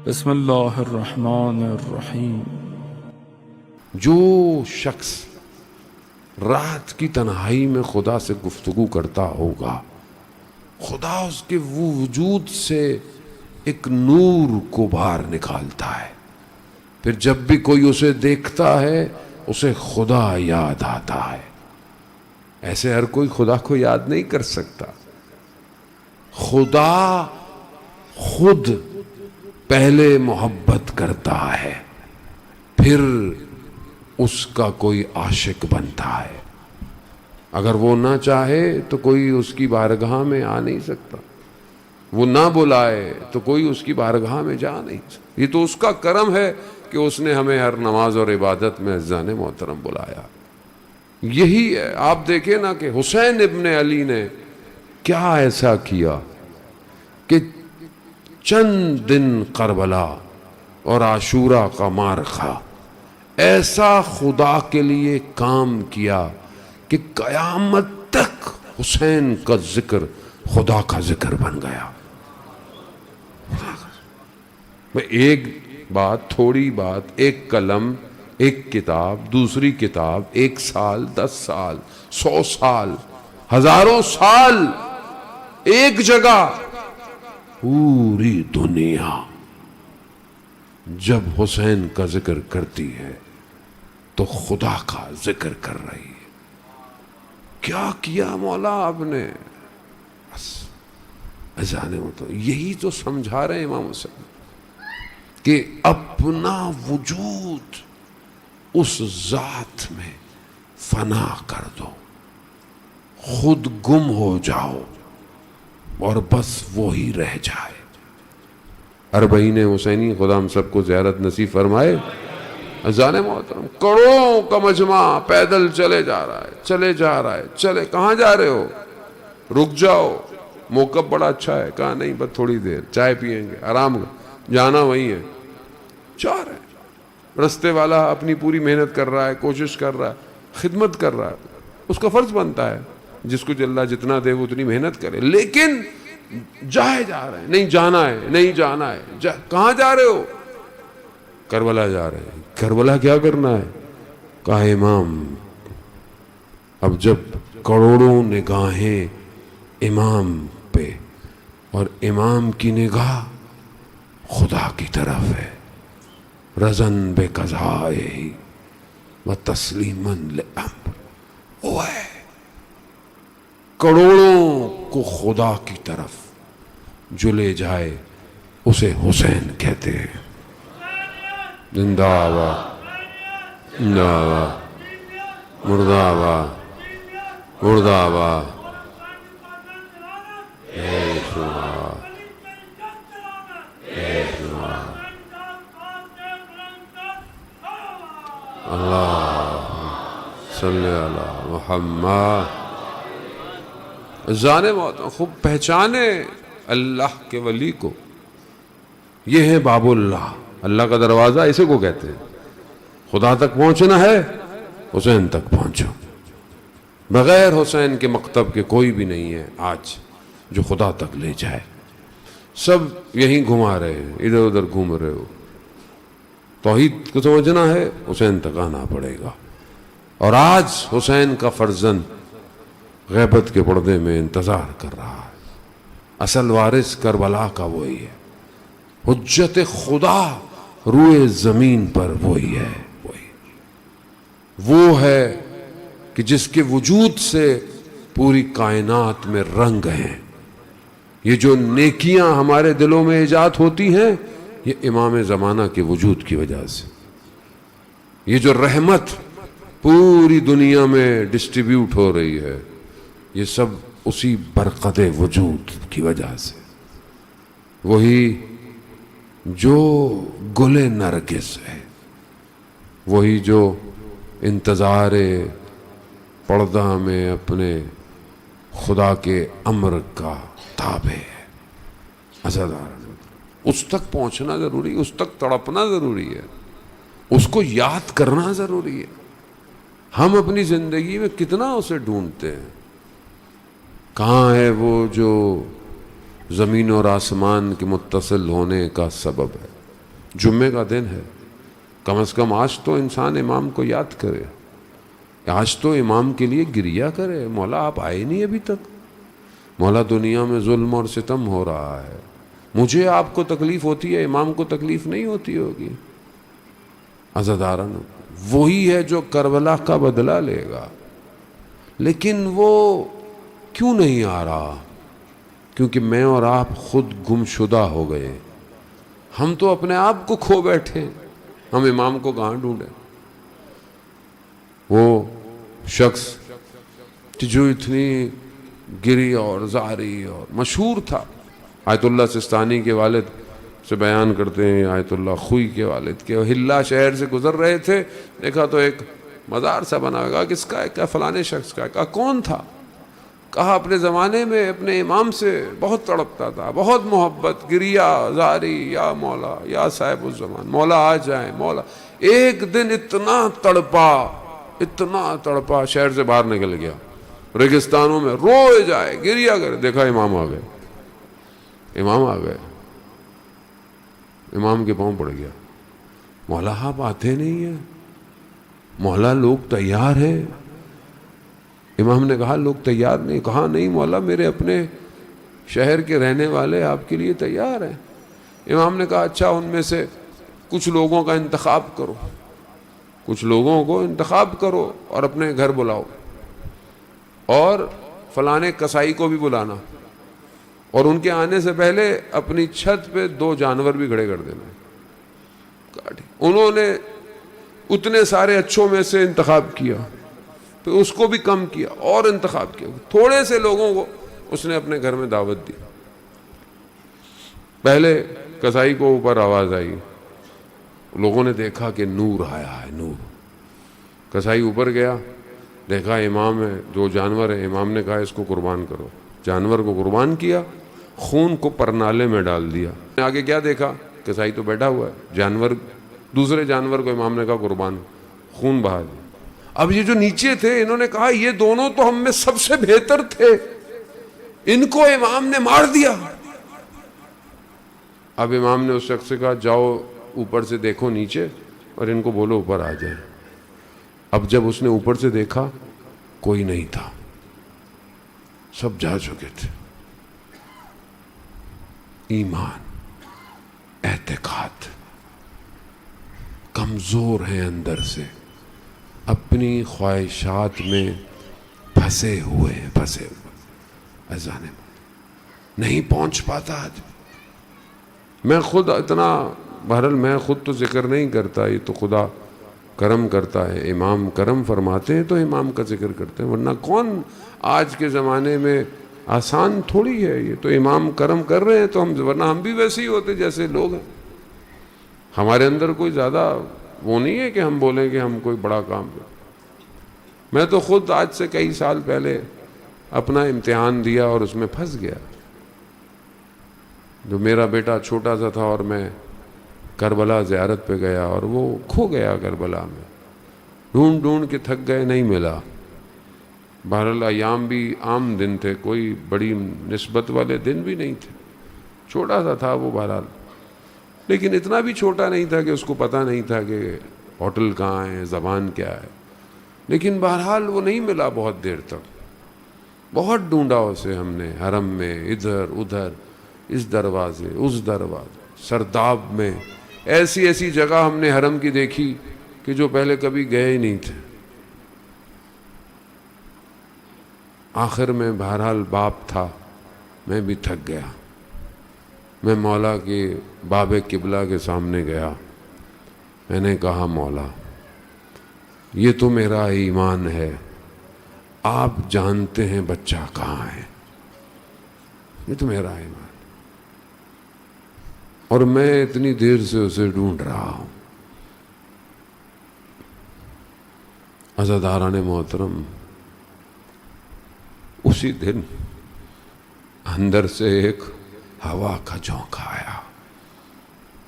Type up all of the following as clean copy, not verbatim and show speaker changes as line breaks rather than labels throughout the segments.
بسم اللہ الرحمن الرحیم۔
جو شخص رات کی تنہائی میں خدا سے گفتگو کرتا ہوگا، خدا اس کے وجود سے ایک نور کو باہر نکالتا ہے، پھر جب بھی کوئی اسے دیکھتا ہے اسے خدا یاد آتا ہے۔ ایسے ہر کوئی خدا کو یاد نہیں کر سکتا۔ خدا خود پہلے محبت کرتا ہے، پھر اس کا کوئی عاشق بنتا ہے۔ اگر وہ نہ چاہے تو کوئی اس کی بارگاہ میں آ نہیں سکتا، وہ نہ بلائے تو کوئی اس کی بارگاہ میں جا نہیں سکتا۔ یہ تو اس کا کرم ہے کہ اس نے ہمیں ہر نماز اور عبادت میں عزیزان محترم بلایا۔ یہی ہے، آپ دیکھیں نا کہ حسین ابن علی نے کیا ایسا کیا کہ چند دن کربلا اور عاشورہ کا معرکہ ایسا خدا کے لیے کام کیا کہ قیامت تک حسین کا ذکر خدا کا ذکر بن گیا۔ ایک بات، تھوڑی بات، ایک قلم، ایک کتاب، دوسری کتاب، 1 سال، 10 سال، 100 سال، ہزاروں سال، ایک جگہ، پوری دنیا جب حسین کا ذکر کرتی ہے تو خدا کا ذکر کر رہی ہے۔ کیا کیا مولا آپ نے؟ بس اذان ہو تو یہی تو سمجھا رہے ہیں امام حسین کہ اپنا وجود اس ذات میں فنا کر دو، خود گم ہو جاؤ اور بس وہی رہ جائے۔ اربعین حسینی، خدا ہم سب کو زیارت نصیب فرمائے۔ اذان محترم، کروڑوں کا مجمع پیدل چلے جا رہا ہے، چلے جا رہا ہے، چلے، کہاں جا رہے ہو؟ رک جاؤ، موقف بڑا اچھا ہے۔ کہاں نہیں، بس تھوڑی دیر چائے پیئیں گے، آرام جانا وہی ہے۔ جا رہے ہیں، رستے والا اپنی پوری محنت کر رہا ہے، کوشش کر رہا ہے، خدمت کر رہا ہے، اس کا فرض بنتا ہے جس کو اللہ جتنا دے وہ اتنی محنت کرے، لیکن جائے جا رہے ہیں، نہیں جانا ہے، نہیں جانا ہے۔ کہاں جا رہے ہو؟ کربلا جا رہے ہیں۔ کربلا کیا کرنا ہے؟ کہا امام، اب جب کروڑوں نگاہیں امام پہ اور امام کی نگاہ خدا کی طرف ہے، رزن بے قضائے و تسلیمن لامر، وہ ہے کروڑوں کو خدا کی طرف جو لے جائے اسے حسین کہتے ہیں۔ زندہ آباد، زندہ آباد، مردہ آباد، مردہ آباد، اے شہداء، اے شہداء، اللہم صلی علی محمد۔ جانے محترم، خوب پہچانے اللہ کے ولی کو، یہ ہے باب اللہ، اللہ کا دروازہ اسے کو کہتے ہیں۔ خدا تک پہنچنا ہے، حسین تک پہنچو۔ بغیر حسین کے مکتب کے کوئی بھی نہیں ہے آج جو خدا تک لے جائے۔ سب یہیں گھما رہے ہیں، ادھر ادھر گھوم رہے ہو۔ توحید کو سمجھنا ہے، حسین تک آنا پڑے گا۔ اور آج حسین کا فرزند غیبت کے پردے میں انتظار کر رہا ہے۔ اصل وارث کربلا کا وہی ہے، حجت خدا روئے زمین پر وہی ہے، وہ ہے کہ جس کے وجود سے پوری کائنات میں رنگ ہیں۔ یہ جو نیکیاں ہمارے دلوں میں ایجاد ہوتی ہیں، یہ امام زمانہ کے وجود کی وجہ سے۔ یہ جو رحمت پوری دنیا میں ڈسٹریبیوٹ ہو رہی ہے، یہ سب اسی برقد وجود کی وجہ سے۔ وہی جو گل نرگس ہے، وہی جو انتظار پردہ میں اپنے خدا کے امر کا تابع ہے۔ اس تک پہنچنا ضروری ہے، اس تک تڑپنا ضروری ہے، اس کو یاد کرنا ضروری ہے۔ ہم اپنی زندگی میں کتنا اسے ڈھونڈتے ہیں، کہاں ہے وہ جو زمین اور آسمان کے متصل ہونے کا سبب ہے؟ جمعے کا دن ہے، کم از کم آج تو انسان امام کو یاد کرے، آج تو امام کے لیے گریہ کرے، مولا آپ آئے نہیں ابھی تک، مولا دنیا میں ظلم اور ستم ہو رہا ہے، مجھے آپ کو تکلیف ہوتی ہے، امام کو تکلیف نہیں ہوتی ہوگی۔ عزاداران، وہی ہے جو کربلا کا بدلہ لے گا، لیکن وہ کیوں نہیں آ رہا؟ کیونکہ میں اور آپ خود گم شدہ ہو گئے، ہم تو اپنے آپ کو کھو بیٹھے، ہم امام کو کہاں ڈھونڈیں؟ وہ شخص جو اتنی گری اور زاری اور مشہور تھا، آیت اللہ سستانی کے والد سے بیان کرتے ہیں، آیت اللہ خوئی کے والد کے، ہلا شہر سے گزر رہے تھے، دیکھا تو ایک مزار سا بنا ہوا، کس کا ہے؟ کہا فلانے شخص کا ہے۔ کہا کون تھا؟ کہا اپنے زمانے میں اپنے امام سے بہت تڑپتا تھا، بہت محبت، گریہ زاری، یا مولا یا صاحب الزمان، مولا آ جائیں مولا۔ ایک دن اتنا تڑپا شہر سے باہر نکل گیا، ریگستانوں میں روئے جائے، گریہ کرے، دیکھا امام آ گئے، امام آ گئے، امام کے پاؤں پڑ گیا، مولا آپ آتے نہیں ہیں، مولا لوگ تیار ہیں۔ امام نے کہا لوگ تیار نہیں؟ کہا نہیں مولا، میرے اپنے شہر کے رہنے والے آپ کے لیے تیار ہیں۔ امام نے کہا اچھا، ان میں سے کچھ لوگوں کا انتخاب کرو، کچھ لوگوں کو انتخاب کرو اور اپنے گھر بلاؤ، اور فلانے کسائی کو بھی بلانا، اور ان کے آنے سے پہلے اپنی چھت پہ 2 جانور بھی کھڑے کر دینا۔ انہوں نے اتنے سارے اچھوں میں سے انتخاب کیا، پھر اس کو بھی کم کیا اور انتخاب کیا، تھوڑے سے لوگوں کو اس نے اپنے گھر میں دعوت دی۔ پہلے کسائی کو اوپر آواز آئی، لوگوں نے دیکھا کہ نور آیا ہے، نور۔ کسائی اوپر گیا، دیکھا امام ہے، 2 جانور ہیں، امام نے کہا اس کو قربان کرو۔ جانور کو قربان کیا، خون کو پرنالے میں ڈال دیا۔ آگے کیا دیکھا؟ کسائی تو بیٹھا ہوا ہے، جانور، دوسرے جانور کو امام نے کہا قربان، خون بہا دیا۔ اب یہ جو نیچے تھے، انہوں نے کہا یہ دونوں تو ہم میں سب سے بہتر تھے، ان کو امام نے مار دیا۔ اب امام نے اس شخص سے کہا جاؤ اوپر سے دیکھو نیچے اور ان کو بولو اوپر آ جائیں۔ اب جب اس نے اوپر سے دیکھا، کوئی نہیں تھا، سب جا چکے تھے۔ ایمان، اعتقاد، کمزور ہیں اندر سے، اپنی خواہشات میں پھنسے ہوئے اذان نہیں پہنچ پاتا آدمی۔ میں خود اتنا، بہرحال میں خود تو ذکر نہیں کرتا، یہ تو خدا کرم کرتا ہے، امام کرم فرماتے ہیں تو امام کا ذکر کرتے ہیں، ورنہ کون آج کے زمانے میں، آسان تھوڑی ہے یہ تو، امام کرم کر رہے ہیں تو ہم، ورنہ ہم بھی ویسے ہی ہوتے جیسے لوگ ہیں، ہمارے اندر کوئی زیادہ وہ نہیں ہے کہ ہم بولیں کہ ہم کوئی بڑا کام کریں۔ میں تو خود آج سے کئی سال پہلے اپنا امتحان دیا اور اس میں پھنس گیا۔ جو میرا بیٹا چھوٹا سا تھا اور میں کربلا زیارت پہ گیا اور وہ کھو گیا کربلا میں، ڈھونڈ ڈھونڈ کے تھک گئے، نہیں ملا۔ بہرحال ایام بھی عام دن تھے، کوئی بڑی نسبت والے دن بھی نہیں تھے، چھوٹا سا تھا وہ بہرحال، لیکن اتنا بھی چھوٹا نہیں تھا کہ اس کو پتہ نہیں تھا کہ ہوٹل کہاں ہے، زبان کیا ہے، لیکن بہرحال وہ نہیں ملا بہت دیر تک۔ بہت ڈھونڈا اسے ہم نے، حرم میں، ادھر ادھر، اس دروازے اس دروازے، سرداب میں، ایسی ایسی جگہ ہم نے حرم کی دیکھی کہ جو پہلے کبھی گئے ہی نہیں تھے۔ آخر میں بہرحال باپ تھا، میں بھی تھک گیا، میں مولا کے باب قبلہ کے سامنے گیا، میں نے کہا مولا یہ تو میرا ایمان ہے، آپ جانتے ہیں بچہ کہاں ہے، یہ تو میرا ایمان، اور میں اتنی دیر سے اسے ڈھونڈ رہا ہوں۔ عزاداران محترم، اسی دن اندر سے ایک ہوا کا جھونکا آیا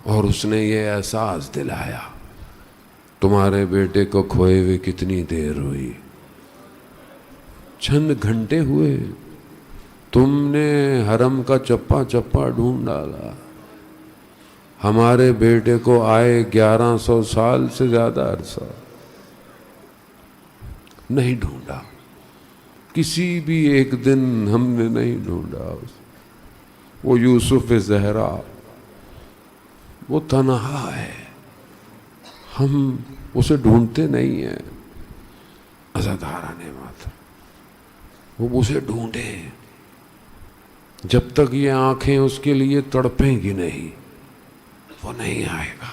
اور اس نے یہ احساس دلایا، تمہارے بیٹے کو کھوئے ہوئے کتنی دیر ہوئی، چند گھنٹے ہوئے، تم نے حرم کا چپا چپا ڈھونڈ ڈالا، ہمارے بیٹے کو آئے 1100 سال سے زیادہ عرصہ، نہیں ڈھونڈا، کسی بھی ایک دن ہم نے نہیں ڈھونڈا۔ وہ یوسف زہرا وہ تنہا ہے، ہم اسے ڈھونڈتے نہیں ہیں۔ عزاداران مات وہ اسے ڈھونڈے، جب تک یہ آنکھیں اس کے لیے تڑپیں گی نہیں وہ نہیں آئے گا۔